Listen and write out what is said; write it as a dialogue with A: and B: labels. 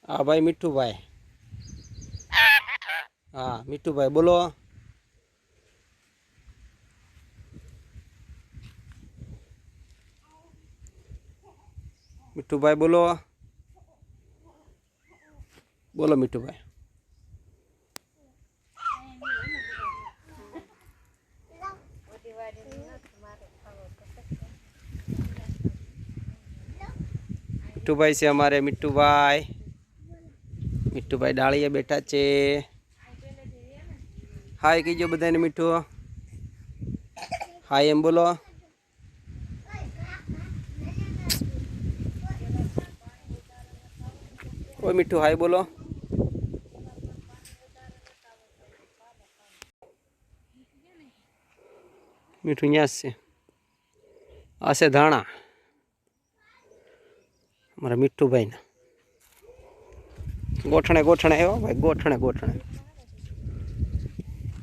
A: हाँ भाई मिठू भाई। हाँ मिठू भाई बोलो। मिठू भाई बोलो। बोलो मिठू भाई। मिठू भाई से हमारे मिठू भाई। मिठू भाई डालिए बैठा चे। हाय कीजिए बधाने मिठू। हाय एम बोलो। ओ मिठू हाय बोलो। मिठू यहाँ से आसे धाणा हमारा मिठू भाई ना गोठणे गोठणे है भाई गोठणे गोठणे।